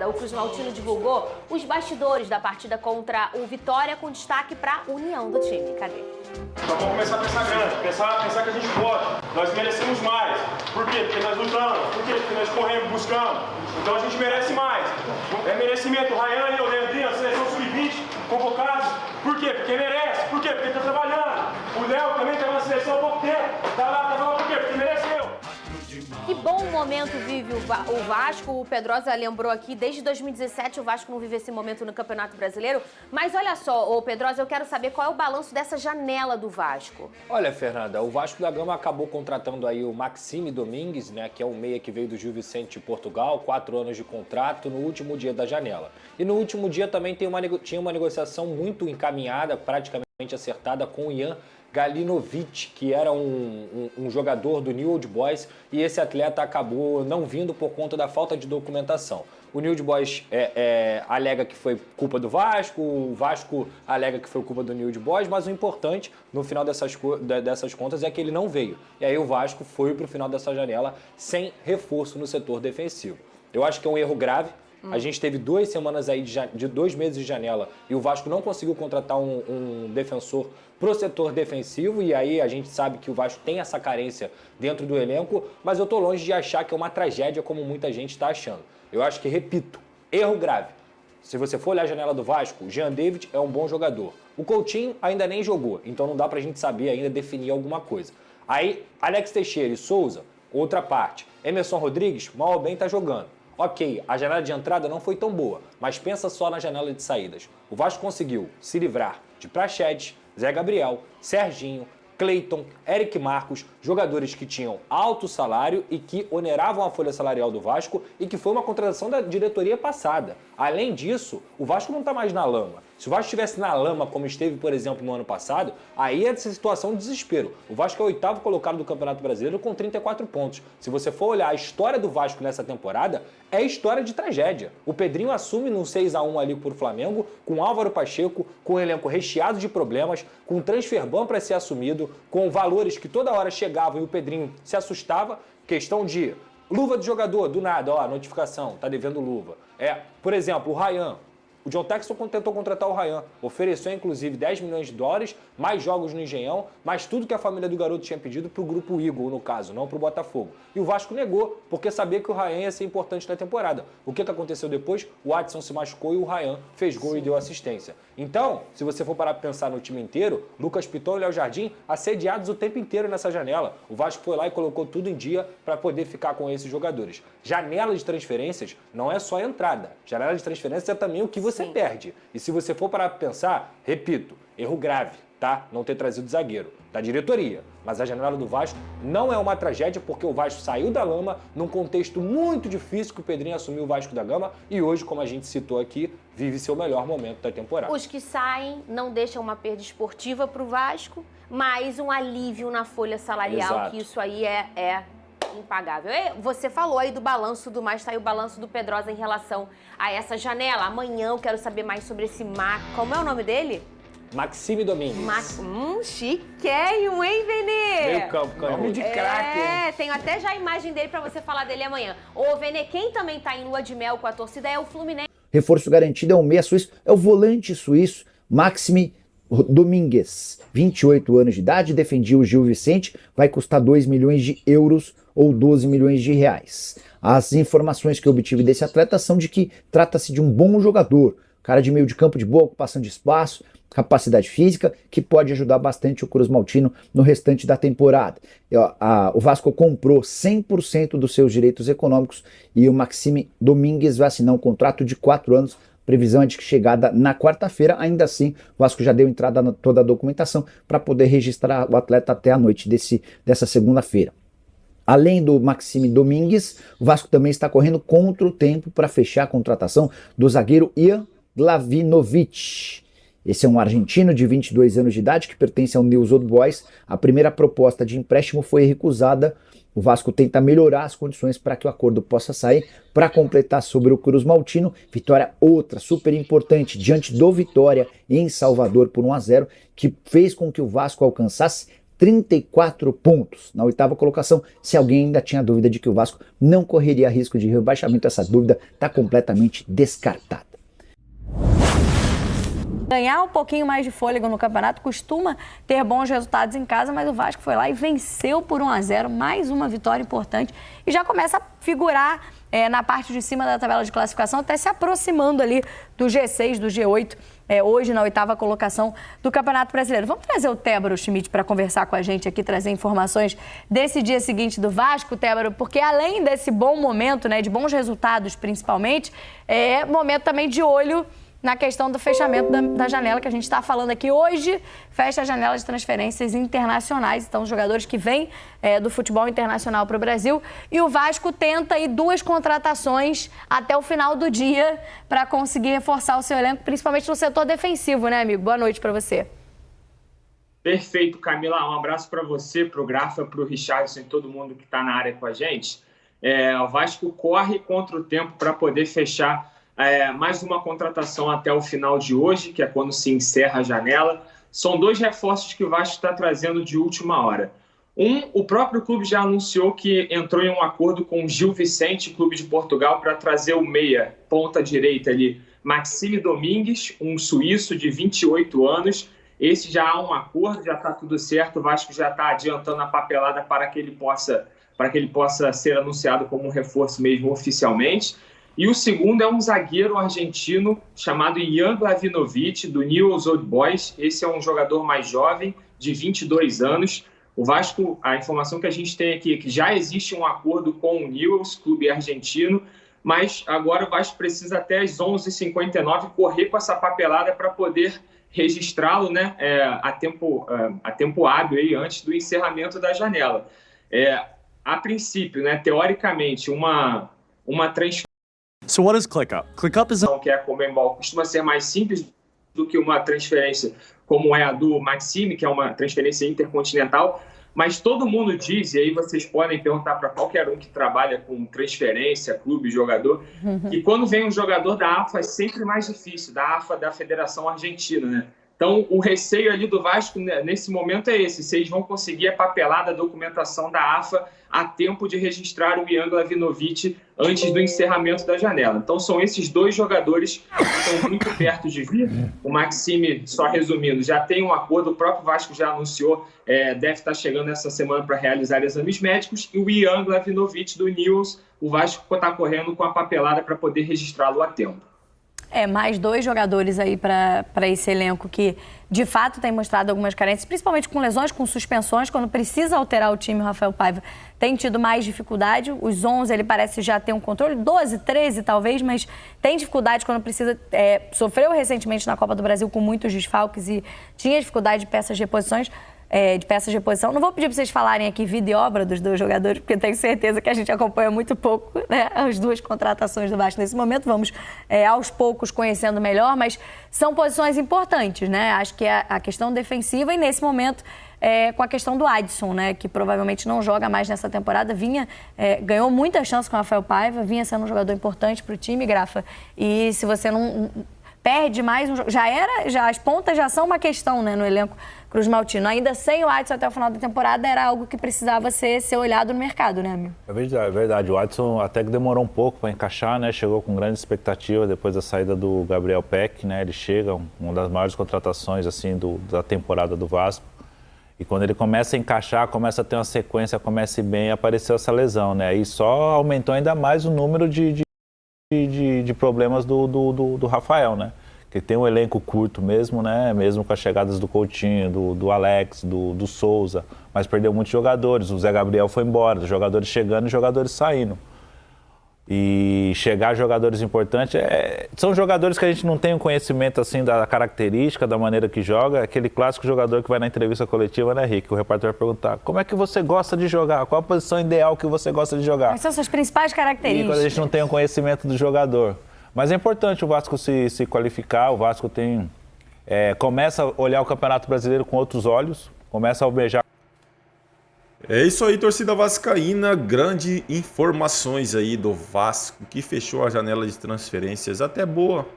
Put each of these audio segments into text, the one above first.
O Cruz Maltino divulgou os bastidores da partida contra o Vitória, com destaque para a união do time. Cadê? Então vamos começar a pensar grande, pensar que a gente pode. Nós merecemos mais. Por quê? Porque nós lutamos. Por quê? Porque nós corremos, buscamos. Então a gente merece mais. É merecimento. O Ryan e o Leandrinho, a seleção sub-20, convocados. Por quê? Porque merece. Por quê? Porque está trabalhando. O Léo também estava na seleção há pouco tempo. Está lá por quê? Porque mereceu. Que bom momento vive o Vasco. O Pedrosa lembrou aqui, desde 2017 o Vasco não vive esse momento no Campeonato Brasileiro. Mas olha só, Pedrosa, eu quero saber qual é o balanço dessa janela do Vasco. Olha, Fernanda, o Vasco da Gama acabou contratando aí o Maxime Domingues, né, que é um meia que veio do Gil Vicente de Portugal, 4 anos de contrato, no último dia da janela. E no último dia também tinha uma negociação muito encaminhada, praticamente acertada, com o Ian Galinovic, que era um jogador do New Old Boys, e esse atleta acabou não vindo por conta da falta de documentação. O New Old Boys alega que foi culpa do Vasco, o Vasco alega que foi culpa do New Old Boys, mas o importante, no final dessas contas, é que ele não veio. E aí o Vasco foi para o final dessa janela sem reforço no setor defensivo. Eu acho que é um erro grave. A gente teve 2 semanas aí de 2 meses de janela e o Vasco não conseguiu contratar um defensor pro setor defensivo, e aí a gente sabe que o Vasco tem essa carência dentro do elenco, mas eu tô longe de achar que é uma tragédia como muita gente está achando. Eu acho que, repito, erro grave. Se você for olhar a janela do Vasco, o Jean David é um bom jogador. O Coutinho ainda nem jogou, então não dá pra gente saber ainda definir alguma coisa. Aí, Alex Teixeira e Souza, outra parte. Emerson Rodrigues, mal ou bem tá jogando. Ok, a janela de entrada não foi tão boa, mas pensa só na janela de saídas. O Vasco conseguiu se livrar de Praxedes, Zé Gabriel, Serginho, Cleiton, Eric Marcos, jogadores que tinham alto salário e que oneravam a folha salarial do Vasco e que foi uma contratação da diretoria passada. Além disso, o Vasco não está mais na lama. Se o Vasco estivesse na lama, como esteve, por exemplo, no ano passado, aí é essa situação de desespero. O Vasco é o 8º colocado do Campeonato Brasileiro com 34 pontos. Se você for olhar a história do Vasco nessa temporada, é história de tragédia. O Pedrinho assume num 6-1 ali por Flamengo, com Álvaro Pacheco, com um elenco recheado de problemas, com transfer ban para ser assumido, com valores que toda hora chegavam e o Pedrinho se assustava. Questão de luva de jogador, do nada, ó, notificação, tá devendo luva. Por exemplo, o Ryan. O John Texton tentou contratar o Ryan, ofereceu inclusive 10 milhões de dólares, mais jogos no Engenhão, mais tudo que a família do garoto tinha pedido para o grupo Eagle, no caso, não para o Botafogo. E o Vasco negou, porque sabia que o Ryan ia ser importante na temporada. O que aconteceu depois? O Adson se machucou e o Ryan fez gol e deu assistência. Então, se você for parar para pensar no time inteiro, Lucas Piton e Léo Jardim assediados o tempo inteiro nessa janela. O Vasco foi lá e colocou tudo em dia para poder ficar com esses jogadores. Janela de transferências não é só a entrada. Janela de transferências é também o que você perde. E se você for parar para pensar, repito, erro grave, tá? Não ter trazido zagueiro da diretoria. Mas a janela do Vasco não é uma tragédia, porque o Vasco saiu da lama num contexto muito difícil que o Pedrinho assumiu o Vasco da Gama e hoje, como a gente citou aqui, vive seu melhor momento da temporada. Os que saem não deixam uma perda esportiva para o Vasco, mas um alívio na folha salarial. Exato. Que isso aí é impagável. E você falou aí do balanço do mais, tá aí o balanço do Pedrosa em relação a essa janela. Amanhã eu quero saber mais sobre esse Como é o nome dele? Maxime Domingues. Chiquérrimo, hein, Vene? Meio campo, nome de craque. Tenho até já a imagem dele pra você falar dele amanhã. Ô, Vene, quem também tá em lua de mel com a torcida é o Fluminense. Reforço garantido é o meia suíço, é o volante suíço Maxime Domingues, 28 anos de idade, defendia o Gil Vicente, vai custar 2 milhões de euros ou 12 milhões de reais. As informações que eu obtive desse atleta são de que trata-se de um bom jogador, cara de meio de campo de boa ocupação de espaço, capacidade física, que pode ajudar bastante o Cruz Maltino no restante da temporada. O Vasco comprou 100% dos seus direitos econômicos e o Maxime Domingues vai assinar um contrato de 4 anos. Previsão é de chegada na quarta-feira. Ainda assim, o Vasco já deu entrada na toda a documentação para poder registrar o atleta até a noite dessa segunda-feira. Além do Maxime Domingues, o Vasco também está correndo contra o tempo para fechar a contratação do zagueiro Ian Glavinovic. Esse é um argentino de 22 anos de idade que pertence ao News Old Boys. A primeira proposta de empréstimo foi recusada. O Vasco tenta melhorar as condições para que o acordo possa sair. Para completar sobre o Cruz Maltino, vitória outra super importante diante do Vitória em Salvador por 1-0, que fez com que o Vasco alcançasse 34 pontos na 8ª colocação. Se alguém ainda tinha dúvida de que o Vasco não correria risco de rebaixamento, essa dúvida está completamente descartada. Ganhar um pouquinho mais de fôlego no campeonato, costuma ter bons resultados em casa, mas o Vasco foi lá e venceu por 1-0, mais uma vitória importante e já começa a figurar na parte de cima da tabela de classificação, até se aproximando ali do G6, do G8, hoje na 8ª colocação do Campeonato Brasileiro. Vamos trazer o Tébaro Schmidt para conversar com a gente aqui, trazer informações desse dia seguinte do Vasco, Tébaro, porque além desse bom momento, né, de bons resultados principalmente, é momento também de olho na questão do fechamento da janela que a gente está falando aqui. Hoje fecha a janela de transferências internacionais, então os jogadores que vêm do futebol internacional para o Brasil, e o Vasco tenta aí 2 contratações até o final do dia para conseguir reforçar o seu elenco, principalmente no setor defensivo, né, amigo? Boa noite para você. Perfeito, Camila. Um abraço para você, para o Grafa, para o Richardson e todo mundo que está na área com a gente. O Vasco corre contra o tempo para poder fechar mais uma contratação até o final de hoje, que é quando se encerra a janela. São 2 reforços que o Vasco está trazendo de última hora. O próprio clube já anunciou que entrou em um acordo com o Gil Vicente, clube de Portugal, para trazer o meia, ponta direita ali, Maxime Domingues, um suíço de 28 anos. Esse já há um acordo, já está tudo certo, o Vasco já está adiantando a papelada para que ele possa ser anunciado como um reforço mesmo oficialmente. E o segundo é um zagueiro argentino chamado Ian Glavinovic, do Newell's Old Boys. Esse é um jogador mais jovem, de 22 anos. O Vasco, a informação que a gente tem aqui é que já existe um acordo com o Newell's, clube argentino, mas agora o Vasco precisa até às 11h59 correr com essa papelada para poder registrá-lo, né, a tempo hábil, aí, antes do encerramento da janela. A princípio, né, teoricamente, uma transferência. So what is ClickUp? ClickUp is que é a Conmebol, costuma ser mais simples do que uma transferência como é a do Maxime, que é uma transferência intercontinental, mas todo mundo diz, e aí vocês podem perguntar para qualquer um que trabalha com transferência, clube, jogador, que quando vem um jogador da AFA é sempre mais difícil, da AFA, da Federação Argentina, né? Então, o receio ali do Vasco, nesse momento, é esse. Se eles vão conseguir a papelada, a documentação da AFA a tempo de registrar o Ian Glavinovic antes do encerramento da janela. Então, são esses 2 jogadores que estão muito perto de vir. O Maxime, só resumindo, já tem um acordo, o próprio Vasco já anunciou, deve estar chegando essa semana para realizar exames médicos. E o Ian Glavinovic, do Newell's, o Vasco está correndo com a papelada para poder registrá-lo a tempo. Mais 2 jogadores aí para esse elenco que, de fato, tem mostrado algumas carências, principalmente com lesões, com suspensões. Quando precisa alterar o time, o Rafael Paiva tem tido mais dificuldade. Os 11, ele parece já ter um controle, 12, 13 talvez, mas tem dificuldade quando precisa. Sofreu recentemente na Copa do Brasil com muitos desfalques e tinha dificuldade de peças de reposições. De peças de reposição. Não vou pedir para vocês falarem aqui vida e obra dos 2 jogadores, porque tenho certeza que a gente acompanha muito pouco, né, as 2 contratações do Vasco nesse momento. Vamos, aos poucos, conhecendo melhor, mas são posições importantes, né? Acho que é a questão defensiva e, nesse momento, com a questão do Adson, né, que provavelmente não joga mais nessa temporada, ganhou muita chance com o Rafael Paiva, vinha sendo um jogador importante para o time, Grafa, e se você não perde mais um jogo, as pontas já são uma questão, né, no elenco Cruz Maltino. Ainda sem o Adson até o final da temporada, era algo que precisava ser olhado no mercado, né, amigo? É verdade. O Adson até que demorou um pouco para encaixar, né? Chegou com grande expectativa depois da saída do Gabriel Peck, né? Ele chega, uma das maiores contratações, assim, da temporada do Vasco. E quando ele começa a encaixar, começa a ter uma sequência, começa a ir bem, apareceu essa lesão, né? E só aumentou ainda mais o número de problemas do Rafael, né? Que tem um elenco curto mesmo, né? Mesmo com as chegadas do Coutinho, do Alex, do Souza, mas perdeu muitos jogadores. O Zé Gabriel foi embora, os jogadores chegando e jogadores saindo. E chegar jogadores importantes, são jogadores que a gente não tem um conhecimento assim da característica, da maneira que joga. Aquele clássico jogador que vai na entrevista coletiva, né, Rick? O repórter vai perguntar, como é que você gosta de jogar? Qual a posição ideal que você gosta de jogar? Quais são suas principais características? E quando a gente não tem um conhecimento do jogador. Mas é importante o Vasco se qualificar, o Vasco começa a olhar o Campeonato Brasileiro com outros olhos, começa a almejar. É isso aí, torcida vascaína, grande informações aí do Vasco, que fechou a janela de transferências até boa,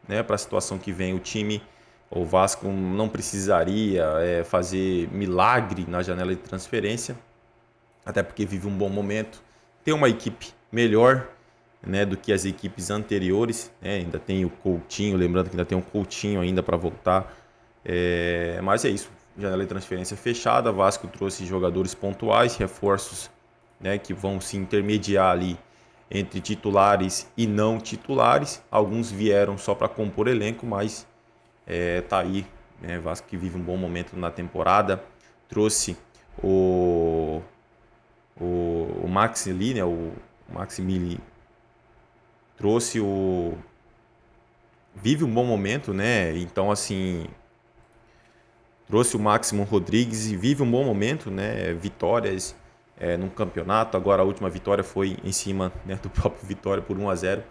né, para a situação que vem. O time O Vasco não precisaria fazer milagre na janela de transferência, até porque vive um bom momento. Tem uma equipe melhor, né, do que as equipes anteriores, né? Ainda tem o Coutinho, lembrando que ainda tem um Coutinho ainda para voltar. Mas é isso, janela de transferência fechada. Vasco trouxe jogadores pontuais, reforços, né, que vão se intermediar ali entre titulares e não titulares. Alguns vieram só para compor elenco, mas tá aí, né? Vasco que vive um bom momento na temporada. Trouxe o Maxi ali, né? O Maximili trouxe vive um bom momento, né? Então, assim, trouxe o Máximo Rodrigues e vive um bom momento, né? Vitórias no campeonato. Agora a última vitória foi em cima, né, do próprio Vitória por 1-0.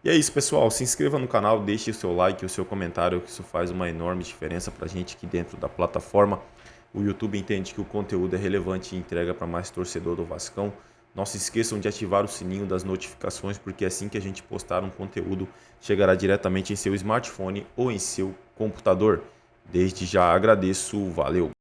E é isso, pessoal. Se inscreva no canal, deixe o seu like, o seu comentário, que isso faz uma enorme diferença pra gente aqui dentro da plataforma. O YouTube entende que o conteúdo é relevante e entrega para mais torcedor do Vascão. Não se esqueçam de ativar o sininho das notificações, porque assim que a gente postar um conteúdo, chegará diretamente em seu smartphone ou em seu computador. Desde já agradeço, valeu!